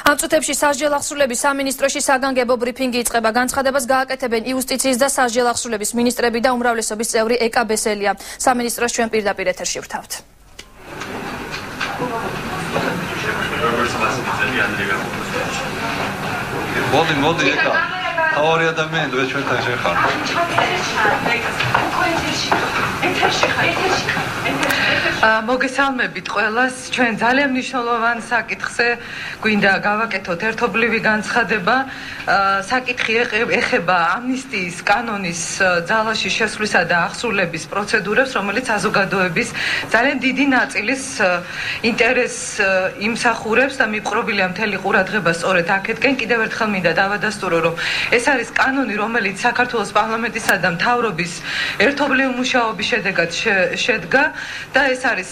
ამ წუთებში სასჯელ ახსრულების სამინისტროში საგანგებო ბრიფინგი იწყება. განცხადებას გააკეთებენ იუსტიციის და სასჯელ ახსრულების მინისტრები და უმრავლესობის წევრი ეკა ბესელია. სამინისტროს ჩვენ პირდაპირ ეთერში ვrთავთ. მოდი ეკა. თავი ადამიანი დღეს ჩვენთან შეხარ. მოგესალმებით ყველას. ჩვენ ძალიან მნიშვნელოვან საკითხზე გვინდა გავაკეთოთ ერთობლივი განცხადება. საკითხი ეხება ამნისტიის კანონის ძალაში შესვლისა და ახსრულების პროცედურებს, რომელიც საზოგადოების ძალიან დიდი ნაწილის ინტერესს იმსახურებს და მიპყრობილია მთელი ყურადღება სწორედ აქეთკენ. კიდევ ერთხელ მინდა დავადასტურო, რომ ეს არის კანონი, რომელიც საქართველოს პარლამენტისა და მთავრობის ერთობლივი მუშაობის შედეგად შედგა და ეს არის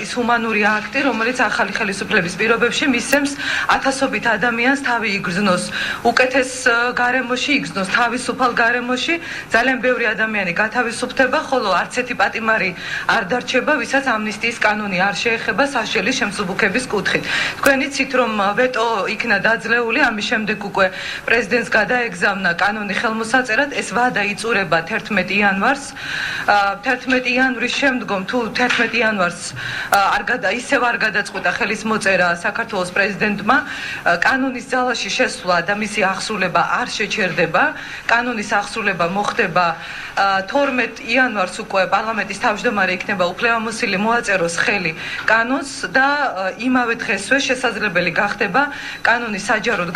ის ჰუმანური აქტი, რომელიც ახალი ხელისუფლების პირობებში მისცემს ათასობით ადამიანს თავი იგრძნოს უკეთეს გარემოში, იგრძნოს თავისუფალ გარემოში. ძალიან ბევრი ადამიანი გათავისუფლდება, ხოლო არც ერთი პატიმარი არ დარჩება, ვისაც ამნისტიის კანონი არ შეეხება სასჯელის შემსუბუქების კუთხით. თქვენ იცით, რომ ვეტო იქნა დაძლეული, ამის შემდეგ უკვე პრეზიდენტს გადაეგზავნა კანონი ხელმოსაწერად. ეს ვადა იწურება 11 იანვარს. 11 იანვრის შემდგომ თუ 11 იანვარს ისევ არ გადაწყვიტა ხელის მოწერა საქართველოს პრეზიდენტმა, კანონის ძალაში შესვლა და მისი ახსრულება არ შეჩერდება. კანონის ახსრულება მოხდება 12 იანვარს უკვე პარლამენტის თავმჯდომარე იქნება უფლებამოსილი მოაწეროს ხელი კანონს და იმავე დღესვე შესაძლებელი გახდება კანონის საჯაროდ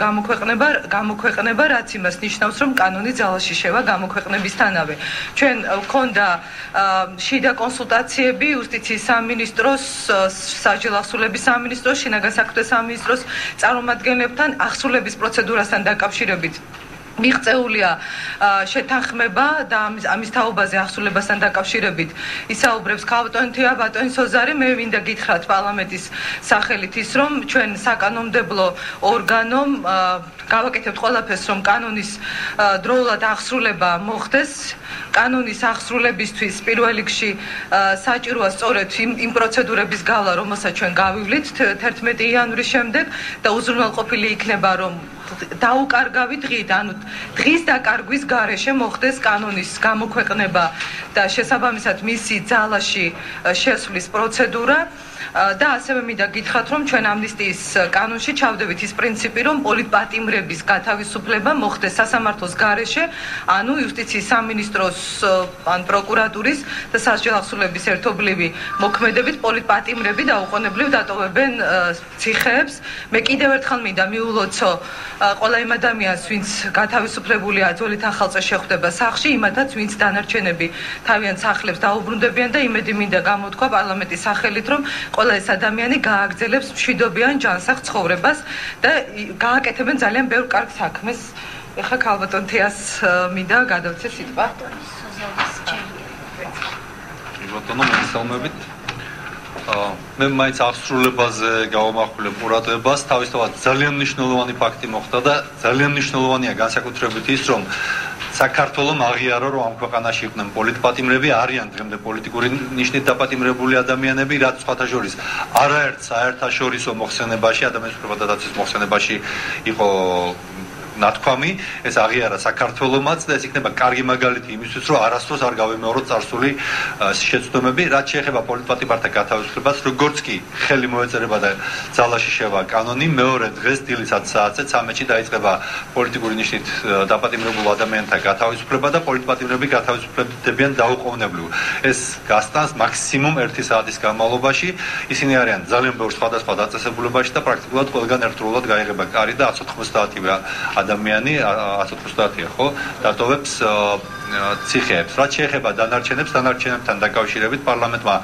გამოქვეყნება, რაც იმას ნიშნავს, რომ კანონი ძალაში შევა გამოქვეყნებისთანავე. ჩვენ გვქონდა შიდა კონსულტაციები იუსტიციის სამინისტროს, სასჯელ ახსრულების სამინისტროს, შინაგან საქმეთა სამინისტროს წარმომადგენლებთან ახსრულების პროცედურასთან დაკავშირებით. მიღწეულია შეთანხმება და ამის თაობაზე ახსრულებასთან დაკავშირებით ისაუბრებს ქალბატონია ბატონი სოზარი. მე მინდა გითხრათ პარლამენტის სახელით ის, რომ ჩვენ საკანონმდებლო ორგანომ გავაკეთებთ ყველაფერს, რომ კანონის დროულად ახსრულება მოხდეს. კანონის ახსრულებისთვის პირველ რიგში საჭიროა სწორედ იმ პროცედურების გავლა, რომელსაც ჩვენ გავივლით 11 იანვრის შემდეგ და უზრუნველყოფილი იქნება, რომ დაუკარგავი დღით, ანუ დღის დაკარგვის გარეშე მოხდეს კანონის გამოქვეყნება და შესაბამისად მისი ძალაში შესვლის პროცედურა. და ასევე მინდა გითხრათ, რომ ჩვენ ამნისტიის კანონში ჩავდებით ის პრინციპი, რომ პოლიტპატიმრების გათავისუფლება მოხდეს სასამართლოს გარეშე, ანუ იუსტიციის სამინისტროს ან პროკურატურის და სასჯელ ახსრულების ერთობლივი მოქმედებით პოლიტპატიმრები დაუყოვნებლივ დატოვებენ ციხეებს. მე კიდევ ერთხელ მინდა მიულოცო ყველა იმ ადამიანს, ვინც გათავისუფლებულია ძველი ახალწლე შეხვდება სახლში, იმათაც ვინც დანარჩენები თავიანთ სახლებს დაუბრუნდებიან და იმედი მინდა გამოთქვა პარლამენტის სახელით, რომ ყველა ეს ადამიანი გააგრძელებს მშვიდობიან ჯანსაღ ცხოვრებას და გააკეთებენ ძალიან ბევრ კარგ საქმეს. ეხლა ქალბატონ თეას მინდა გადავცე სიტყვა. ბატონო, მოგესალმებით. მე მაინც ახსრულებაზე გავამახვილებ ყურადღებას. თავისთავად ძალიან მნიშვნელოვანი ფაქტი მოხდა და ძალიან მნიშვნელოვანია განსაკუთრებით ის, რომ საქართველოს აღიარა, რომ ამ ქვეყანაში იყვნენ პოლიტპატიმრები, არიან დღემდე პოლიტიკური ნიშნით დაპატიმრებული ადამიანები, რაც სხვათა შორის არაერთ საერთაშორისო მოხსენებაში, ადამიანის უფლებათა დაცვის მოხსენებაში იყო ნათქვამი. ეს აღიარა საქართველოსაც და ეს იქნება კარგი მაგალითი იმისთვის, რომ არასდროს არ გავიმეოროთ წარსული შეცდომები, რაც შეეხება პოლიტპატიმართა გათავისუფლებას, როგორც კი ხელი მოეწერება და ძალაში შევა კანონი, მეორე დღეს დილის 10 საათზე 13-ში დაიწყება პოლიტიკური ნიშნით დაპატიმრებულ ადამიანთა გათავისუფლება და პოლიტპატიმრები გათავისუფლებდებიან დაუყოვნებლივ. ეს გასტანს მაქსიმუმ 1 საათის განმავლობაში. ისინი არიან ძალიან ბევრ სხვადასხვა დაწესებულებაში და პრაქტიკულად ყველგან ერთდროულად გაიღება კარი და 190 ადამიანი 190-ია, ხო, დატოვებს ციხეებს. რაც შეეხება დანარჩენებთან დაკავშირებით პარლამენტმა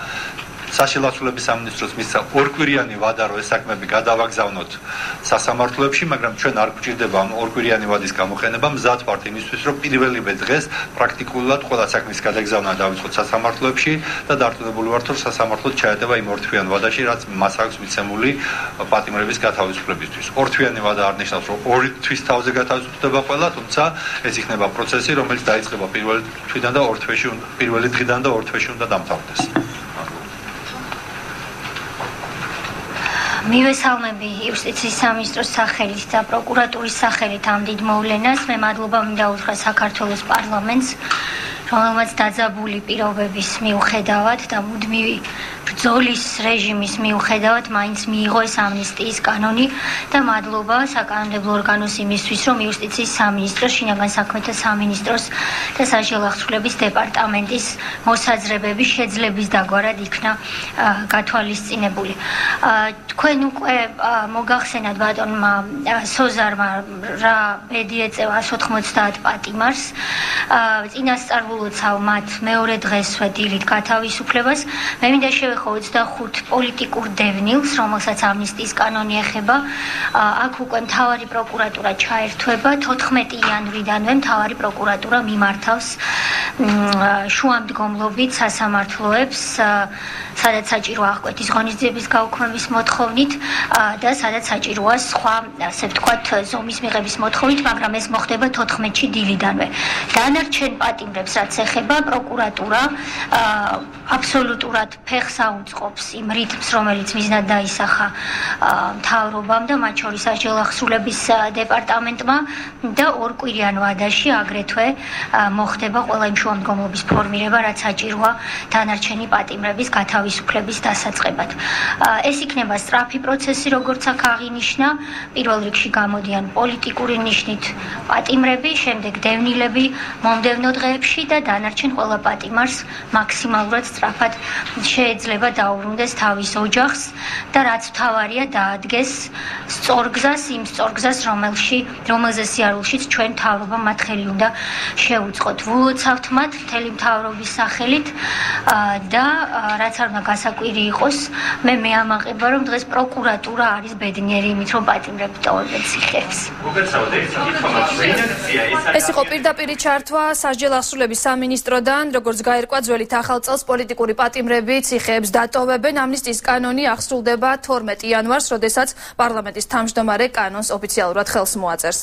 სასჯელ ახსრულების სამინისტროს მისცა ორკვირიანი ვადა, რომ ეს საქმეები გადავაგზავნოთ სასამართლოებში, მაგრამ ჩვენ არ გვჭირდება ამ ორკვირიანი ვადის გამოყენება. მზად ვართ იმისთვის, რომ პირველივე დღეს პრაქტიკულად ყველა საქმის გადაგზავნა დავიწყოთ სასამართლოებში და დარწმუნებული ვართ, რომ სასამართლო ჩაეტება იმ ორთვიან ვადაში, რაც მას აქვს მიცემული პატიმრების გათავისუფლებისთვის. ორთვიანი ვადა არ ნიშნავს, რომ ორი თვის თავზე გათავისუფლდება ყველა, თუმცა ეს იქნება პროცესი, რომელიც დაიწყება პირველი დღიდან და ორ თვეში უნდა დამთავრდეს. მივესალმები იუსტიციის სამინისტროს სახელით და პროკურატურის სახელით ამ დიდ მოვლენას. მე მადლობა მინდა უთხრა საქართველოს პარლამენტს, რომელმაც დაძაბული პირობების მიუხედავად და მუდმივი ბრძოლის რეჟიმის მიუხედავად მაინც მიიღო ეს ამნისტიის კანონი და მადლობა საკანონმდებლო ორგანოს იმისთვის, რომ იუსტიციის სამინისტროს, შინაგან საქმეთა სამინისტროს და სასჯელ აღსრულების დეპარტამენტის მოსაზრებები შეძლების დაგვარად იქნა გათვალისწინებული. თქვენ უკვე მოგახსენათ ბატონმა სოზარმა რა ბედი ეწევა 190 პატიმარს. წინასწარმულოცავ მათ მეორე დღესვე დილით გათავისუფლებას. მე მინდა შევეხო 25 პოლიტიკურ დევნილს, რომელსაც ამნისტიის კანონი ეხება. აქ უკვე მთავარი პროკურატურა ჩაერთვება. 14 იანვრიდანვე მთავარი პროკურატურა მიმართავს შუამდგომლობით სასამართლოებს, სადაც საჭიროა აღკვეთის ღონისძიების გაუქმების მოთხოვნით და სადაც საჭიროა სხვა, ასე ვთქვათ, ზომის მიღების მოთხოვნით, მაგრამ ეს მოხდება 14-ში დილიდანვე. დანარჩენ პატიმრებს რაც ეხება, პროკურატურა აბსოლუტურად ფეხს აუწყობს იმ რიტმს, რომელიც მიზნად დაისახა მთავრობამ და მათ შორის სასჯელ აღსრულების დეპარტამენტმა და ორკვირიან ვადაში აგრეთვე მოხდება ყველა იმ შუამდგომლობის ფორმირება, რაც საჭიროა დანარჩენი პატიმრების გათავისუფლების დასაწყებად. ეს იქნება სწრაფი პროცესი, როგორც აქ აღინიშნა. პირველ რიგში გამოდიან პოლიტიკური ნიშნით პატიმრები, შემდეგ დევნილები მომდევნო დღეებში და დანარჩენ ყველა პატიმარს მაქსიმალურად სწრაფად შეიძლება დაუბრუნდეს თავის ოჯახს და რაც მთავარია დაადგეს სწორგზას, იმ სწორგზას, რომელზე სიარულშიც ჩვენ მთავრობა მათ ხელი უნდა შეუწყოთ. ვულოცავთ მათ მთელი მთავრობის სახელით და რაც არ უნდა გასაკვირი იყოს, მე მეამაყება, რომ დღეს პროკურატურა არის ბედნიერი იმით, რომ პატიმრებს ტოვებს იხებს. ეს იყო პირდაპირი ჩართვა სასჯელ აღსრულების სამინისტროდან, როგორც გაირკვა ძველით ახალ წელს პოლიტიკური პატიმრები ციხეებს დატოვებენ. ამნისტიის კანონი აღსრულდება 12 იანვარს, როდესაც პარლამენტის თავმჯდომარე კანონს ოფიციალურად ხელს მოაწერს.